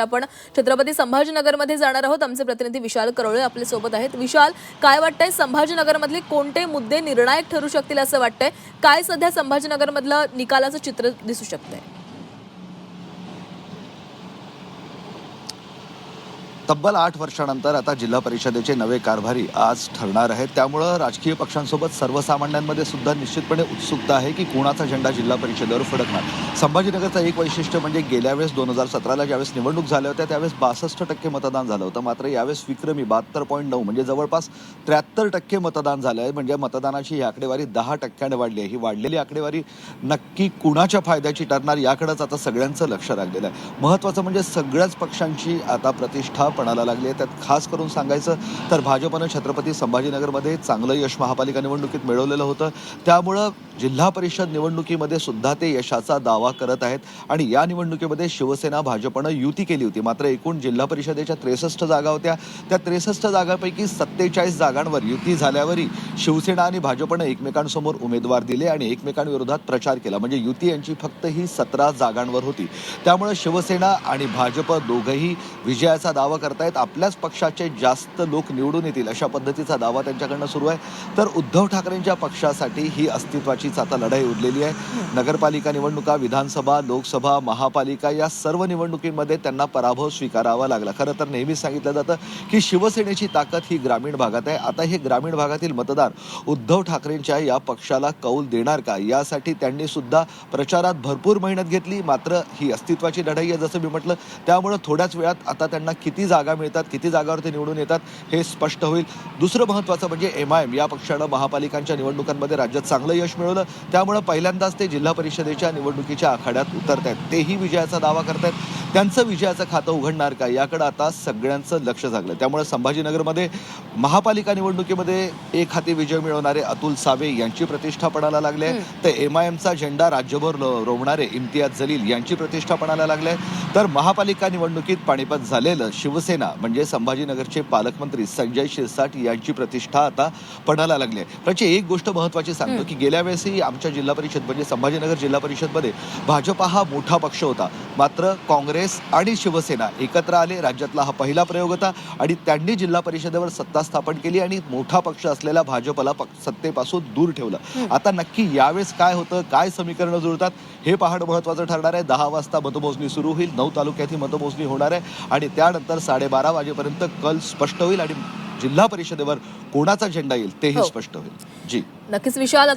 आपण छत्रपती संभाजीनगरमध्ये जाणार आहोत। आमचे प्रतिनिधी विशाल करवळे आपल्या सोबत आहेत। विशाल, काय वाटतंय संभाजीनगरमधले कोणते मुद्दे निर्णायक ठरू शकतील असं वाटतंय? काय सध्या संभाजीनगरमधलं निकालाचं चित्र दिसू शकतंय? तब्बल 8 वर्षानंतर आता जिल्हा परिषदेचे नवे कारभारी आज ठरणार आहेत। त्यामुळे राजकीय पक्षांसोबत सर्वसामान्यांमध्ये सुद्धा निश्चितपणे उत्सुकता आहे की कोणाचा झेंडा जिल्हा परिषदेवर फडकणार। संभाजीनगरचं एक वैशिष्ट्य म्हणजे गेल्या वेळेस 2017ला ज्यावेळेस निवडणूक झाल्या होत्या त्यावेळेस 62% मतदान झालं होतं, मात्र यावेळेस विक्रमी 72.9 म्हणजे जवळपास 73% मतदान झालं आहे। म्हणजे मतदानाची ही आकडेवारी 10% वाढली आहे। ही वाढलेली आकडेवारी नक्की कुणाच्या फायद्याची ठरणार याकडेच आता सगळ्यांचं लक्ष लागलेलं आहे। महत्त्वाचं म्हणजे सगळ्याच पक्षांची आता प्रतिष्ठा पणाला लागली आहे। त्यात खास करून सांगायचं तर भाजपनं छत्रपती संभाजीनगरमध्ये चांगलं यश महापालिका निवडणुकीत मिळवलेलं होतं। त्यामुळं जिल्हा परिषद निवडणुकीमध्ये सुद्धा ते यशाचा दावा करत आहेत आणि या निवडणुकीमध्ये शिवसेना भाजपनं युती केली होती। मात्र एकूण जिल्हा परिषदेच्या 63 जागा होत्या, त्या 63 जागांपैकी 47 जागांवर युती झाल्यावरही शिवसेना आणि भाजपनं एकमेकांसमोर उमेदवार दिले आणि एकमेकांविरोधात प्रचार केला। म्हणजे युती यांची फक्त ही 17 जागांवर होती। त्यामुळे शिवसेना आणि भाजप दोघंही विजयाचा दावा करतायत। आपल्याच पक्षाचे जास्त लोक निवडून येतील अशा पद्धतीचा दावा त्यांच्याकडनं सुरू आहे। तर उद्धव ठाकरेंच्या पक्षासाठी ही अस्तित्वाचीच आता लढाई उरलेली आहे। नगरपालिका निवडणुका, विधानसभा, लोकसभा, महापालिका या सर्व निवडणुकींमध्ये त्यांना पराभव स्वीकारावा लागला। खरं तर नेहमीच सांगितलं जातं की शिवसेनेची ताकद ही ग्रामीण भागात आहे। आता हे ग्रामीण भागातील मतदार उद्धव ठाकरेंच्या या पक्षाला कौल देणार का, यासाठी त्यांनी सुद्धा प्रचारात भरपूर मेहनत घेतली। मात्र ही अस्तित्वाची लढाई आहे जसं मी म्हटलं। त्यामुळे थोड्याच वेळात आता त्यांना किती जागा मिळतात, किती जागावर ते निवडून येतात हे स्पष्ट होईल। दुसरं महत्त्वाचं म्हणजे MIM या पक्षानं महापालिकांच्या निवडणुकांमध्ये राज्यात चांगलं यश मिळवलं। त्यामुळे पहिल्यांदाच ते जिल्हा परिषदेच्या निवडणुकीच्या आखाड्यात उतरत आहेत। तेही विजयाचा दावा करतायत। त्यांचं विजयाचं खातं उघडणार का याकडे आता सगळ्यांचं लक्ष लागलं। त्यामुळे संभाजीनगरमध्ये महापालिका निवडणुकीमध्ये एक हाती विजय मिळवणारे अतुल सावे यांची प्रतिष्ठा पणाला लागली आहे। तर MIMचा झेंडा राज्यभर रोवणारे इम्तियाज जलील यांची प्रतिष्ठा पणाला लागली आहे। तर महापालिका निवडणुकीत पाणीपत झालेलं शिवसेना म्हणजे संभाजीनगरचे पालकमंत्री संजय शिरसाट यांची प्रतिष्ठा आता पणाला लागली आहे। त्याची एक गोष्ट महत्त्वाची सांगतो की गेल्या वेळेसही आमच्या जिल्हा परिषद म्हणजे संभाजीनगर जिल्हा परिषदमध्ये भाजपा हा मोठा पक्ष होता, मात्र काँग्रेस आणि शिवसेना एकत्र आले। राज्यातला हा पहिला प्रयोग होता आणि त्यांनी जिल्हा परिषदेवर सत्ता स्थापन केली आणि मोठा पक्ष असलेल्या भाजपला सत्तेपासून दूर ठेवलं। आता नक्की यावेळेस काय होतं, काय समीकरणं जुळतात हे पाहणं महत्त्वाचं ठरणार आहे। 10 वाजता मतमोजणी सुरू होईल, 9 तालुक्यात ही मतमोजणी होणार आहे आणि त्यानंतर 12:30 वाजेपर्यंत कल स्पष्ट होईल आणि जिल्हा परिषदेवर कोणाचा झेंडा येईल तेही स्पष्ट होईल। जी नक्कीच विशाल।